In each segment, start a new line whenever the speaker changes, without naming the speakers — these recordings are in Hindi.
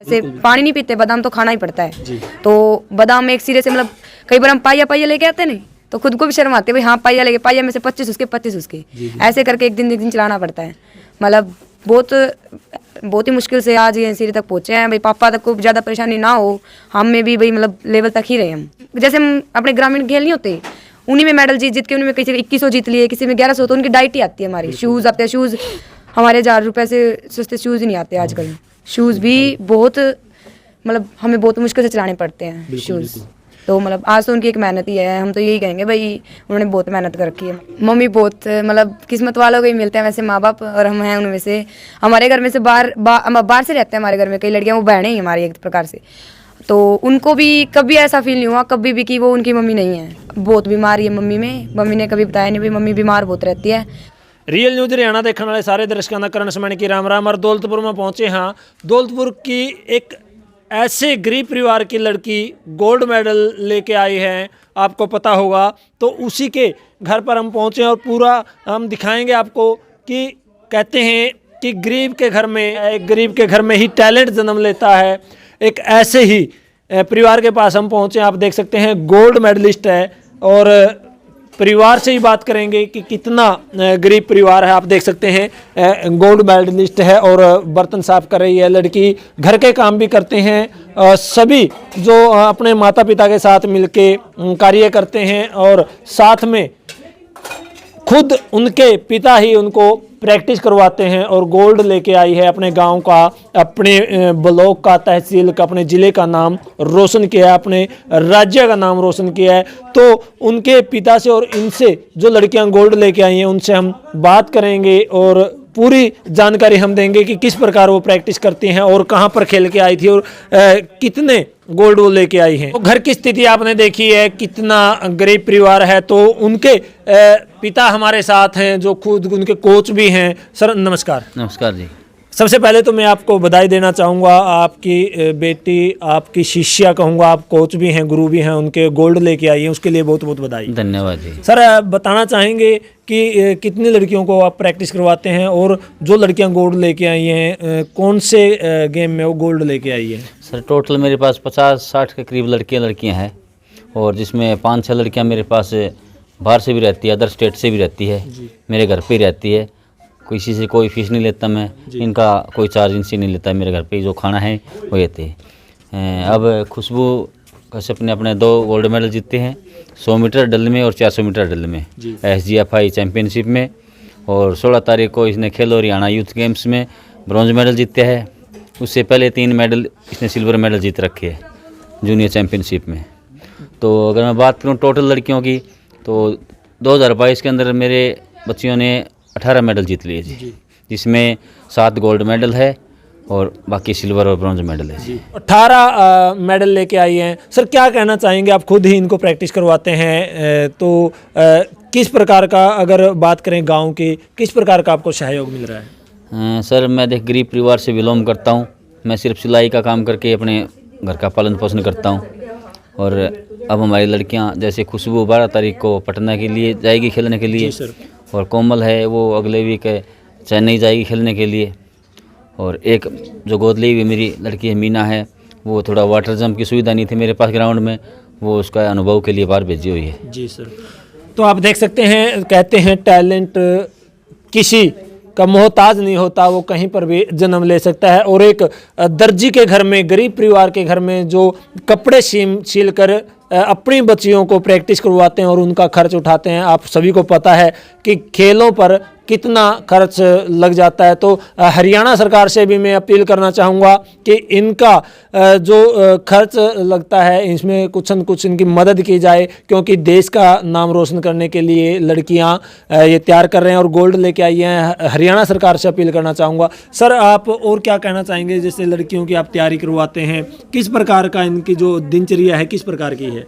ऐसे पानी नहीं पीते, बादाम तो खाना ही पड़ता है। तो बादाम एक सिरे से मतलब कई बार हम पाइया पाइया लेके आते नहीं तो खुद को भी शर्म आती है भाई, हाँ पाइया लेके, पाइया में से 25 उसके ऐसे करके एक दिन चलाना पड़ता है। मतलब बहुत ही मुश्किल से आज ये सिरे तक पहुंचे हैं भाई। पापा तक को ज़्यादा परेशानी ना हो, हम में भी भाई मतलब लेवल तक ही रहे हम। जैसे हम अपने ग्रामीण खेल नहीं होते, उन्हीं में मेडल जीत के, उन्हीं में किसी 2100 जीत लिए, किसी में 1100, तो उनकी डाइट ही आती है। हमारी शूज़ आते हैं, शूज़ हमारे 1000 रुपये से सस्ते शूज़ ही नहीं आते आजकल। शूज़ भी बहुत मतलब हमें बहुत मुश्किल से चलाने पड़ते हैं शूज़। तो मतलब आज तो उनकी एक मेहनत ही है, हम तो यही कहेंगे भाई उन्होंने बहुत मेहनत कर रखी है। मम्मी बहुत मतलब किस्मत वालों को ही मिलते हैं वैसे माँ बाप, और हम हैं उनमें से। हमारे घर में से बाहर से रहते हैं हमारे घर में कई लड़कियाँ, वो बहनें ही हमारी एक प्रकार से। तो उनको भी कभी ऐसा फील नहीं हुआ कभी भी कि वो उनकी मम्मी नहीं है। बहुत बीमार है मम्मी में, मम्मी ने कभी बताया नहीं भाई मम्मी बीमार बहुत रहती है।
रियल न्यूज़ हरियाणा देखने वाले सारे दर्शकों का करण समण की राम राम। और दौलतपुर में पहुंचे हाँ, दौलतपुर की एक ऐसे गरीब परिवार की लड़की गोल्ड मेडल लेके आई है, आपको पता होगा। तो उसी के घर पर हम पहुंचे और पूरा हम दिखाएंगे आपको कि कहते हैं कि गरीब के घर में ही टैलेंट जन्म लेता है। एक ऐसे ही परिवार के पास हम पहुंचे, आप देख सकते हैं गोल्ड मेडलिस्ट है। और परिवार से ही बात करेंगे कि कितना गरीब परिवार है। आप देख सकते हैं गोल्ड मेडलिस्ट है और बर्तन साफ कर रही है लड़की, घर के काम भी करते हैं। सभी जो अपने माता पिता के साथ मिलके कार्य करते हैं और साथ में खुद उनके पिता ही उनको प्रैक्टिस करवाते हैं। और गोल्ड लेके आई है, अपने गांव का, अपने ब्लॉक का, तहसील का, अपने ज़िले का नाम रोशन किया है, अपने राज्य का नाम रोशन किया है। तो उनके पिता से और इनसे जो लड़कियां गोल्ड लेके आई हैं उनसे हम बात करेंगे और पूरी जानकारी हम देंगे कि किस प्रकार वो प्रैक्टिस करती हैं और कहां पर खेल के आई थी और कितने गोल्ड वो लेके आई हैं। तो घर की स्थिति आपने देखी है, कितना गरीब परिवार है। तो उनके पिता हमारे साथ हैं जो खुद उनके कोच भी हैं। सर नमस्कार।
नमस्कार जी।
सबसे पहले तो मैं आपको बधाई देना चाहूँगा, आपकी बेटी, आपकी शिष्या कहूँगा, आप कोच भी हैं, गुरु भी हैं, उनके गोल्ड लेके आई हैं, उसके लिए बहुत बहुत बधाई।
धन्यवाद जी।
सर बताना चाहेंगे कि कितनी लड़कियों को आप प्रैक्टिस करवाते हैं और जो लड़कियां गोल्ड लेके आई हैं कौन से गेम में वो गोल्ड लेके आई हैं?
सर टोटल मेरे पास 50-60 के करीब लड़कियां हैं और जिसमें 5-6 लड़कियां मेरे पास बाहर से भी रहती है, अदर स्टेट से भी रहती है, मेरे घर पे ही रहती है। किसी से कोई फीस नहीं लेता मैं, इनका कोई चार्ज इनसे नहीं लेता। मेरे घर पे जो खाना है वो ये थे। अब खुशबू कश्यप ने अपने 2 गोल्ड मेडल जीते हैं, 100 मीटर डल में और 400 मीटर डल में SGFI चैम्पियनशिप में। और 16 तारीख को इसने खेलो हरियाणा यूथ गेम्स में ब्रॉन्ज मेडल जीते हैं। उससे पहले 3 मेडल इसने सिल्वर मेडल जीत रखे हैं जूनियर चैम्पियनशिप में। तो अगर मैं बात करूं टोटल लड़कियों की तो 2022 के अंदर मेरे बच्चियों ने 18 मेडल जीत लिए जी, जिसमें 7 गोल्ड मेडल है और बाकी सिल्वर और ब्रॉन्ज मेडल है।
18 मेडल लेके आई हैं। सर क्या कहना चाहेंगे, आप खुद ही इनको प्रैक्टिस करवाते हैं, तो किस प्रकार का, अगर बात करें गांव की, किस प्रकार का आपको सहयोग मिल रहा है?
सर मैं देख गरीब परिवार से बिलोंग करता हूँ। मैं सिर्फ सिलाई का काम करके अपने घर का पालन पोषण करता हूँ। और अब हमारी लड़कियाँ जैसे खुशबू 12 तारीख को पटना के लिए जाएगी खेलने के लिए, और कोमल है वो अगले वीक चेन्नई जाएगी खेलने के लिए। और एक जो गोद ली हुई मेरी लड़की है मीना है, वो थोड़ा वाटर जंप की सुविधा नहीं थी मेरे पास ग्राउंड में, वो उसका अनुभव के लिए बाहर भेजी हुई है।
जी सर। तो आप देख सकते हैं, कहते हैं टैलेंट किसी का मोहताज नहीं होता, वो कहीं पर भी जन्म ले सकता है। और एक दर्जी के घर में, गरीब परिवार के घर में जो कपड़े सील कर अपनी बच्चियों को प्रैक्टिस करवाते हैं और उनका खर्च उठाते हैं, आप सभी को पता है कि खेलों पर कितना खर्च लग जाता है। तो हरियाणा सरकार से भी मैं अपील करना चाहूँगा कि इनका जो खर्च लगता है इसमें कुछ न कुछ इनकी मदद की जाए, क्योंकि देश का नाम रोशन करने के लिए लड़कियां ये तैयार कर रहे हैं और गोल्ड लेके आई हैं। हरियाणा सरकार से अपील करना चाहूँगा। सर आप और क्या कहना चाहेंगे, जैसे लड़कियों की आप तैयारी करवाते हैं, किस प्रकार का इनकी जो दिनचर्या है किस प्रकार की है?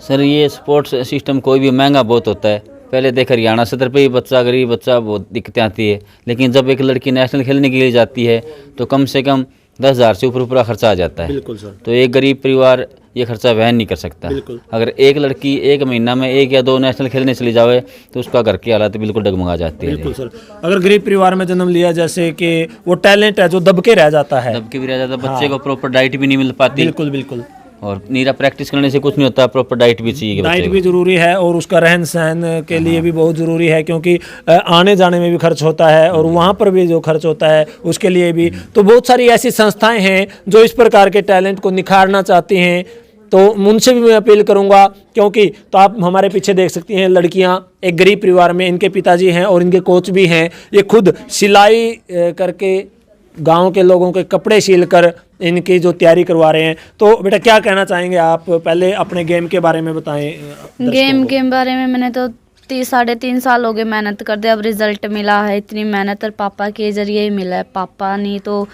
सर ये स्पोर्ट्स सिस्टम कोई भी महंगा बहुत होता है। पहले देख हरियाणा सतर पे ही बच्चा, गरीब बच्चा, बहुत दिक्कतें आती है। लेकिन जब एक लड़की नेशनल खेलने के लिए जाती है तो कम से कम 10,000 से ऊपर खर्चा आ जाता है।
बिल्कुल सर।
तो एक गरीब परिवार ये खर्चा वहन नहीं कर सकता।
बिल्कुल।
अगर एक लड़की एक महीना में 1 या 2 नेशनल खेलने चली जाए तो उसका घर की हालत बिल्कुल डगमगा जाती है।
बिल्कुल सर, अगर गरीब परिवार में जन्म लिया, जैसे कि वो टैलेंट है जो दब के रह जाता है।
दब के भी रह जाता है, बच्चे को प्रॉपर डाइट भी नहीं मिल पाती।
बिल्कुल बिल्कुल।
और नीरा प्रैक्टिस करने से कुछ नहीं होता, प्रॉपर डाइट भी चाहिए
डाइट
बच्चे
भी जरूरी है और उसका रहन सहन के लिए भी बहुत ज़रूरी है, क्योंकि आने जाने में भी खर्च होता है और वहाँ पर भी जो खर्च होता है उसके लिए भी। तो बहुत सारी ऐसी संस्थाएं हैं जो इस प्रकार के टैलेंट को निखारना चाहती हैं, तो उनसे भी मैं अपील करूंगा, क्योंकि तो आप हमारे पीछे देख सकती हैं लड़कियां एक गरीब परिवार में, इनके पिताजी हैं और इनके कोच भी हैं। ये खुद सिलाई करके गांव के लोगों के कपड़े सिल कर इनकी जो तैयारी करवा रहे हैं। तो बेटा क्या कहना चाहेंगे आप, पहले अपने गेम के बारे में बताएं।
गेम के बारे में मैंने तो 3-3.5 साल हो गए मेहनत करते, अब रिजल्ट मिला है। इतनी मेहनत और पापा के जरिए ही मिला है। पापा नहीं तो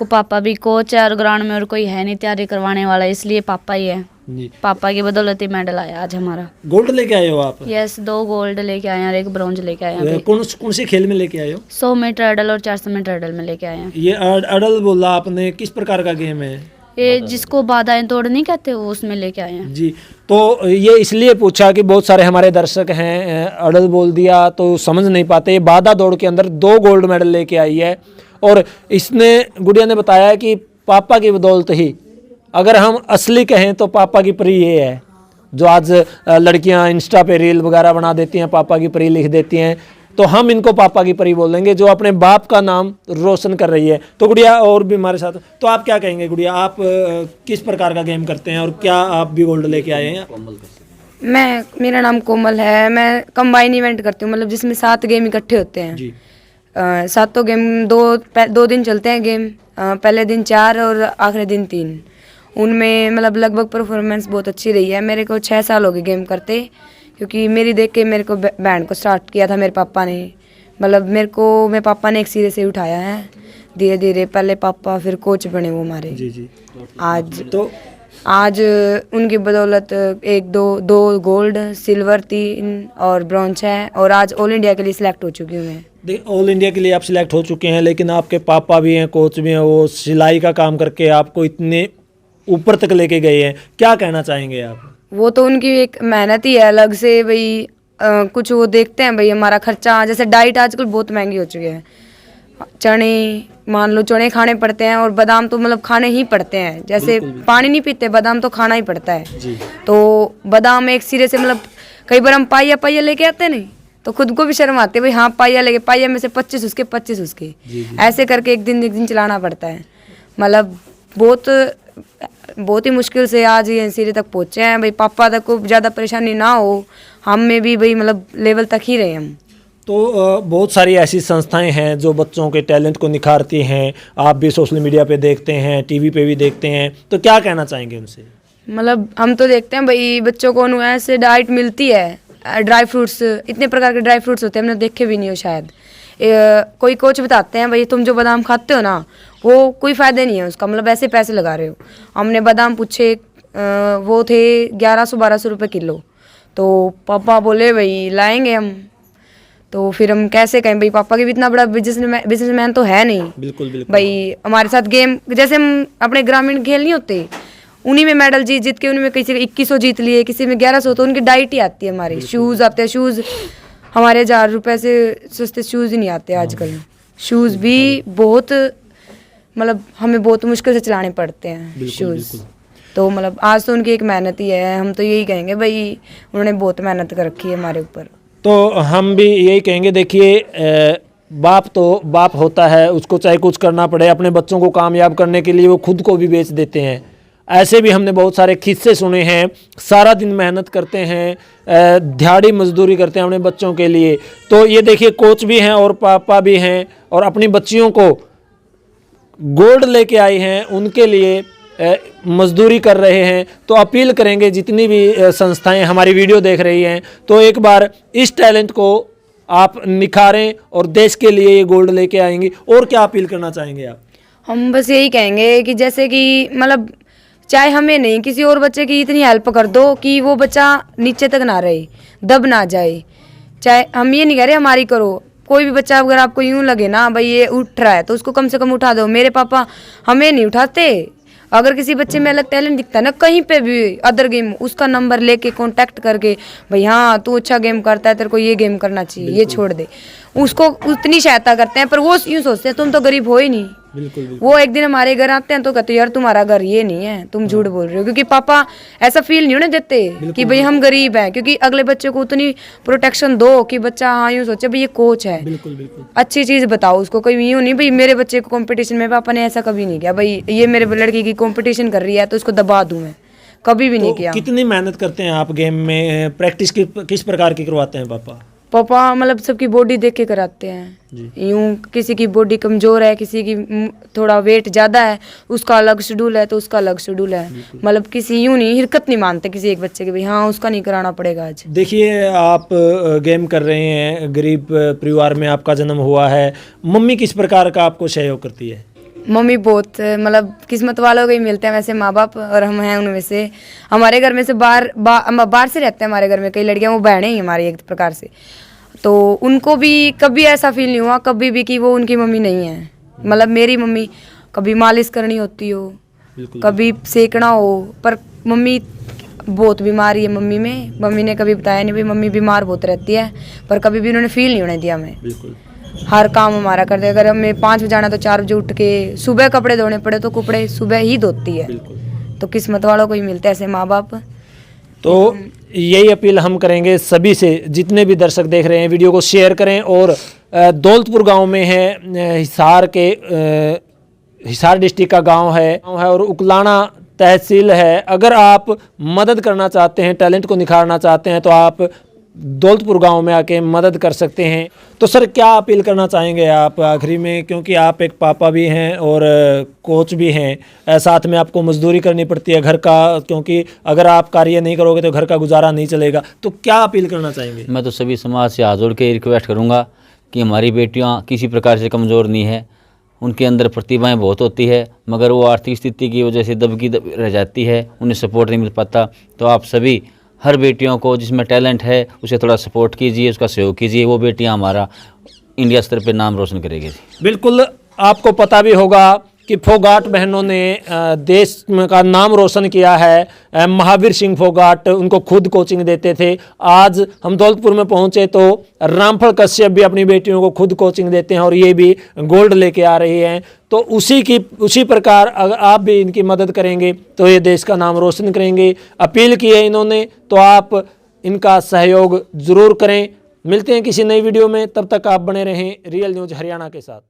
पापा भी कोच है और ग्राउंड में और कोई है नहीं तैयारी करवाने वाला, इसलिए पापा ही है।
जी।
पापा की बदौलत ही मेडल आया आज हमारा।
गोल्ड लेके आए हो आप?
यस, 2 गोल्ड लेके आए हैं और 1 ब्रॉन्ज लेके आए हैं।
कौन से खेल में लेके आए हो?
100 मीटर अडल और 400 मीटर अडल में लेके आए हैं।
ये अडल बोला आपने, किस प्रकार का गेम है?
ये जिसको बाधाएं तोड़ नहीं कहते वो उसमें लेके आए हैं।
जी, तो ये इसलिए पूछा कि बहुत सारे हमारे दर्शक हैं अडल बोल दिया तो समझ नहीं पाते। बाधा दौड़ के अंदर 2 गोल्ड मेडल लेके आई है और इसने, गुड़िया ने बताया कि पापा की बदौलत ही, अगर हम असली कहें तो पापा की परी ये है जो आज लड़कियां इंस्टा पे रील वगैरह बना देती हैं, पापा की परी लिख देती हैं, तो हम इनको पापा की परी बोलेंगे, जो अपने बाप का नाम रोशन कर रही है। तो गुड़िया और भी हमारे साथ, तो आप क्या कहेंगे गुड़िया, आप किस प्रकार का गेम करते हैं और क्या आप भी गोल्ड लेके आए हैं?
मेरा नाम कोमल है। मैं कंबाइन इवेंट करती हूँ, मतलब जिसमें 7 गेम इकट्ठे होते हैं।
जी।
7 गेम 2 दिन चलते हैं गेम। पहले दिन 4 और आखिरी दिन 3। उनमें मतलब लगभग परफॉर्मेंस बहुत अच्छी रही है। मेरे को 6 साल हो गए गेम करते, क्योंकि मेरी देख के मेरे को बैंड को स्टार्ट किया था मेरे पापा ने। मतलब मेरे पापा ने एक सिरे से उठाया है धीरे धीरे। पहले पापा, फिर कोच बने वो हमारे।
जी जी।
आज उनकी बदौलत 2 गोल्ड, सिल्वर 3 और ब्रॉन्ज है, और आज ऑल इंडिया के लिए सिलेक्ट हो चुकी हूँ मैं।
ऑल इंडिया के लिए आप सिलेक्ट हो चुके हैं, लेकिन आपके पापा भी हैं, कोच भी हैं, वो सिलाई का काम करके आपको इतने ऊपर तक लेके गए हैं। क्या कहना चाहेंगे आप? वो
तो उनकी एक मेहनत ही है अलग से भाई। कुछ वो देखते हैं भाई हमारा खर्चा, जैसे डाइट आजकल बहुत महंगी हो चुकी है। चने, मान लो चने खाने पड़ते हैं और बादाम तो मतलब खाने ही पड़ते हैं। जैसे पानी नहीं पीते, बादाम तो खाना ही पड़ता है।
जी।
तो बादाम एक सिरे से, मतलब कई बार हम पाइया लेके आते नहीं, तो खुद को भी शर्म आती है भाई, हाँ पाइया लेके, पाइया में से 25 उसके 25 उसके, ऐसे करके एक दिन चलाना पड़ता है। मतलब बहुत ही मुश्किल से आज ये सिरे तक पहुँचे हैं भाई। पापा तक को ज़्यादा परेशानी ना हो, हम में भी भाई मतलब लेवल तक ही रहे हम।
तो बहुत सारी ऐसी संस्थाएं हैं जो बच्चों के टैलेंट को निखारती हैं। आप भी सोशल मीडिया पे देखते हैं, टीवी पे भी देखते हैं, तो क्या कहना चाहेंगे उनसे?
मतलब हम तो देखते हैं भाई बच्चों को ऐसे डाइट मिलती है, ड्राई फ्रूट्स, इतने प्रकार के ड्राई फ्रूट्स होते हैं, हमने देखे भी नहीं हो शायद। कोई कोच बताते हैं भाई तुम जो बादाम खाते हो ना, वो कोई फ़ायदा नहीं है उसका, मतलब ऐसे पैसे लगा रहे हो। हमने बादाम पूछे, वो थे 1100-1200 रुपये किलो। तो पापा बोले भाई लाएंगे हम। तो फिर हम कैसे कहें भाई, पापा के भी इतना बड़ा बिजनेसमैन तो है नहीं।
बिल्कुल बिल्कुल।
भाई हमारे साथ गेम, जैसे हम अपने ग्रामीण खेल नहीं होते, उन्हीं में मेडल जीत के, उन्हीं में किसी 2100 जीत लिए, किसी में 1100। तो उनकी डाइट ही आती है हमारी। शूज़ आते हैं, शूज़ हमारे 1000 रुपये से सस्ते शूज़ ही नहीं आते आजकल। शूज़ भी बहुत, मतलब हमें बहुत मुश्किल से चलाने पड़ते हैं शूज़। तो मतलब आज तो उनकी एक मेहनत ही है। हम तो यही कहेंगे भाई उन्होंने बहुत मेहनत कर रखी है हमारे ऊपर।
तो हम भी यही कहेंगे, देखिए बाप तो बाप होता है, उसको चाहे कुछ करना पड़े, अपने बच्चों को कामयाब करने के लिए वो खुद को भी बेच देते हैं। ऐसे भी हमने बहुत सारे किस्से सुने हैं। सारा दिन मेहनत करते हैं, दिहाड़ी मजदूरी करते हैं अपने बच्चों के लिए। तो ये देखिए कोच भी हैं और पापा भी हैं, और अपनी बच्चियों को गोल्ड लेके आए हैं, उनके लिए मजदूरी कर रहे हैं। तो अपील करेंगे जितनी भी संस्थाएं हमारी वीडियो देख रही हैं, तो एक बार इस टैलेंट को आप निखारें और देश के लिए ये गोल्ड लेके आएंगी। और क्या अपील करना चाहेंगे आप?
हम बस यही कहेंगे कि जैसे कि मतलब चाहे हमें नहीं, किसी और बच्चे की इतनी हेल्प कर दो कि वो बच्चा नीचे तक ना रहे, दब ना जाए। चाहे हम ये नहीं कह रहे हमारी करो, कोई भी बच्चा अगर आपको यूं लगे ना भाई ये उठ रहा है, तो उसको कम से कम उठा दो। मेरे पापा हमें नहीं उठाते, अगर किसी बच्चे में अलग टैलेंट दिखता है ना, कहीं पे भी अदर गेम, उसका नंबर लेके कांटेक्ट करके, भाई हाँ तू अच्छा गेम करता है, तेरे को ये गेम करना चाहिए, ये छोड़ दे, उसको उतनी सहायता करते हैं। पर वो यूँ सोचते हैं तुम तो गरीब हो ही नहीं।
बिल्कुल बिल्कुल।
वो एक दिन हमारे घर आते हैं तो कहते यार तुम्हारा घर ये नहीं है, तुम झूठ बोल रहे हो, क्योंकि पापा ऐसा फील नहीं होने देते कि भाई हम गरीब हैं, क्योंकि अगले बच्चे को उतनी प्रोटेक्शन दो कि बच्चा हाँ यूँ सोचे भाई ये कोच है,
बिल्कुल बिल्कुल।
अच्छी चीज बताओ उसको। कोई यूँ नहीं भाई मेरे बच्चे को कंपटीशन में, पापा ने ऐसा कभी नहीं किया भाई ये मेरे लड़की की कंपटीशन कर रही है तो उसको दबा दूं, मैं कभी भी नहीं किया।
कितनी मेहनत करते हैं आप गेम में? प्रैक्टिस किस प्रकार की करवाते हैं पापा?
पापा मतलब सबकी बॉडी देख के कराते हैं। यूं किसी की बॉडी कमजोर है, किसी की थोड़ा वेट ज्यादा है, उसका अलग शेड्यूल है तो उसका अलग शेड्यूल है। मतलब किसी यूं नहीं, हिरकत नहीं मानते किसी एक बच्चे के, भाई हाँ उसका नहीं कराना पड़ेगा आज।
देखिए आप गेम कर रहे हैं, गरीब परिवार में आपका जन्म हुआ है, मम्मी किस प्रकार का आपको सहयोग करती है?
मम्मी बहुत मतलब किस्मत वालों को ही मिलते हैं वैसे माँ बाप, और हम हैं उनमें से। हमारे घर में से बाहर से रहते हैं, हमारे घर में कई लड़कियां, वो बहनें ही हमारी एक प्रकार से, तो उनको भी कभी ऐसा फील नहीं हुआ कभी भी कि वो उनकी मम्मी नहीं है। मतलब मेरी मम्मी कभी मालिश करनी होती हो, कभी सेकना हो, पर मम्मी बहुत बीमारी है मम्मी में, मम्मी ने कभी बताया नहीं भाई मम्मी बीमार बहुत रहती है, पर कभी भी उन्होंने फील नहीं होने दिया हमें।
बिल्कुल।
हर काम हमारा करते, अगर हमें 5 बजे जाना तो 4 बजे उठ के, सुबह कपड़े धोने पड़े तो कपड़े सुबह ही धोती है। तो किस्मत वालों को ही मिलते हैं ऐसे माँ बाप।
तो यही अपील हम करेंगे सभी से, जितने भी दर्शक देख रहे हैं वीडियो को शेयर करें। और दौलतपुर गांव में है, हिसार डिस्ट्रिक्ट का गांव है और उकलाना तहसील है। अगर आप मदद करना चाहते हैं, टैलेंट को निखारना चाहते हैं, तो आप दौलतपुर गांव में आके मदद कर सकते हैं। तो सर क्या अपील करना चाहेंगे आप आखिरी में, क्योंकि आप एक पापा भी हैं और कोच भी हैं, साथ में आपको मजदूरी करनी पड़ती है घर का, क्योंकि अगर आप कार्य नहीं करोगे तो घर का गुजारा नहीं चलेगा, तो क्या अपील करना चाहेंगे?
मैं तो सभी समाज से हाथ जोड़ के रिक्वेस्ट करूँगा कि हमारी बेटियाँ किसी प्रकार से कमज़ोर नहीं है, उनके अंदर प्रतिभाएं बहुत होती है, मगर वो आर्थिक स्थिति की वजह से दबकी रह जाती है, उन्हें सपोर्ट नहीं मिल पाता। तो आप सभी हर बेटियों को जिसमें टैलेंट है उसे थोड़ा सपोर्ट कीजिए, उसका सहयोग कीजिए, वो बेटियां हमारा इंडिया स्तर पे नाम रोशन करेगी।
बिल्कुल, आपको पता भी होगा कि फोगाट बहनों ने देश का नाम रोशन किया है। महावीर सिंह फोगाट उनको खुद कोचिंग देते थे। आज हम दौलतपुर में पहुंचे तो रामफल कश्यप भी अपनी बेटियों को खुद कोचिंग देते हैं और ये भी गोल्ड लेके आ रही हैं। तो उसी प्रकार अगर आप भी इनकी मदद करेंगे तो ये देश का नाम रोशन करेंगे। अपील की है इन्होंने, तो आप इनका सहयोग ज़रूर करें। मिलते हैं किसी नई वीडियो में, तब तक आप बने रहें रियल न्यूज़ हरियाणा के साथ।